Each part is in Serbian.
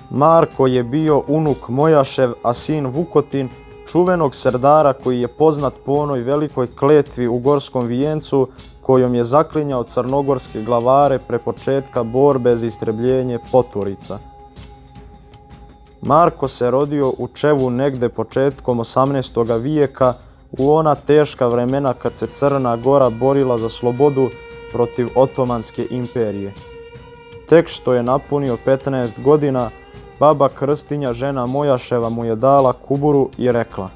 Marko je bio unuk Mojašev, a sin Vukotin, čuvenog serdara koji je poznat po onoj velikoj kletvi u Gorskom vijencu kojom je zaklinjao crnogorske glavare pre početka borbe za istrebljenje Poturica. Marko se rodio u Čevu negde početkom 18. vijeka u ona teška vremena kad se Crna Gora borila za slobodu protiv Otomanske imperije. Tek što je napunio 15 godina, baba Krstinja, žena Mojaševa, mu je dala kuburu i rekla: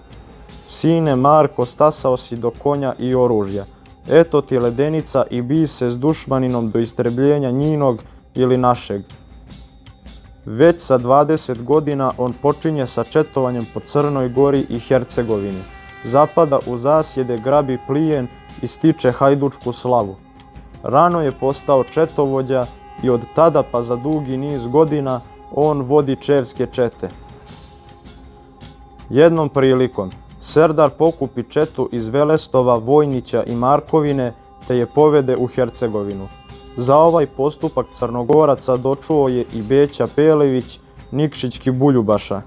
"Sine Marko, stasao si do konja i oružja. Eto ti ledenica i bij se s dušmaninom do istrebljenja njinog ili našeg." Već sa 20 godina on počinje sa četovanjem po Crnoj Gori i Hercegovini. Zapada u zasjede, grabi plijen i stiče hajdučku slavu. Rano je postao četovođa i od tada pa za dugi niz godina on vodi čevske čete. Jednom prilikom serdar pokupi četu iz Velestova, Vojnića i Markovine te je povede u Hercegovinu. Za ovaj postupak Crnogoraca dočuo je i Beća Pelević, Nikšićki Buljubaša.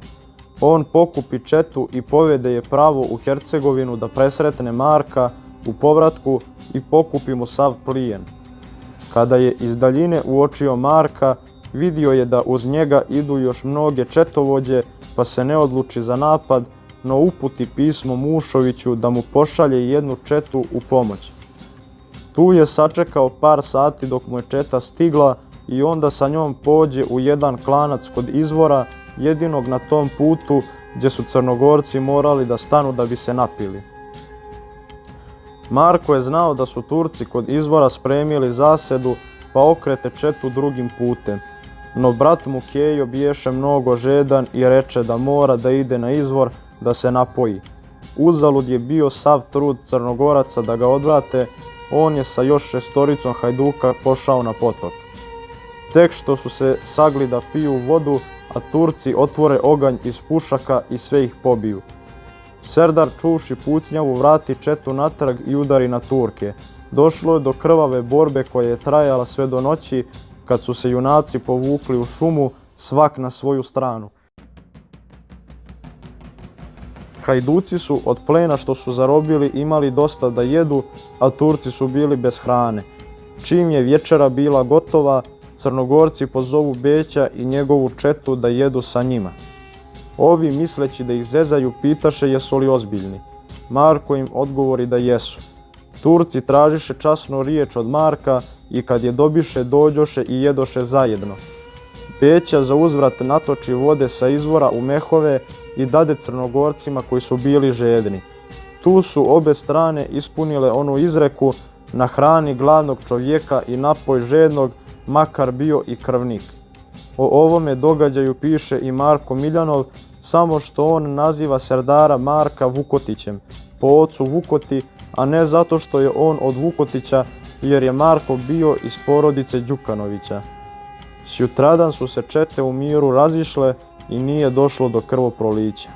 On pokupi četu i povede je pravo u Hercegovinu da presretne Marka u povratku i pokupi mu sav plijen. Kada je iz daljine uočio Marka, vidio je da uz njega idu još mnoge četovođe, pa se ne odluči za napad, no uputi pismo Mušoviću da mu pošalje jednu četu u pomoć. Tu je sačekao par sati dok mu je četa stigla i onda sa njom pođe u jedan klanac kod izvora, jedinog na tom putu gdje su Crnogorci morali da stanu da bi se napili. Marko je znao da su Turci kod izvora spremili zasedu, pa okrete četu drugim putem. No brat mu Kejo biješe mnogo žedan i reče da mora da ide na izvor da se napoji. Uzalud je bio sav trud Crnogoraca da ga odvrate, on je sa još 6 hajduka pošao na potok. Tek što su se sagli da piju vodu, a Turci otvore oganj iz pušaka i sve ih pobiju. Serdar čuvši pucnjavu vrati četu natrag i udari na Turke. Došlo je do krvave borbe koja je trajala sve do noći, kad su se junaci povukli u šumu, svak na svoju stranu. Hajduci su od plena što su zarobili imali dosta da jedu, a Turci su bili bez hrane. Čim je večera bila gotova, Crnogorci pozovu Beća i njegovu četu da jedu sa njima. Ovi, misleći da ih zezaju, pitaše jesu li ozbiljni. Marko im odgovori da jesu. Turci tražiše časnu riječ od Marka i kad je dobiše, dođoše i jedoše zajedno. Beća za uzvrat natoči vode sa izvora u mehove i dade Crnogorcima koji su bili žedni. Tu su obe strane ispunile onu izreku: nahrani gladnog čovjeka i napoj žednog, makar bio i krvnik. O ovome događaju piše i Marko Miljanov, samo što on naziva serdara Marka Vukotićem, po ocu Vukoti, a ne zato što je on od Vukotića, jer je Marko bio iz porodice Đukanovića. Sjutradan su se čete u miru razišle i nije došlo do krvoprolića.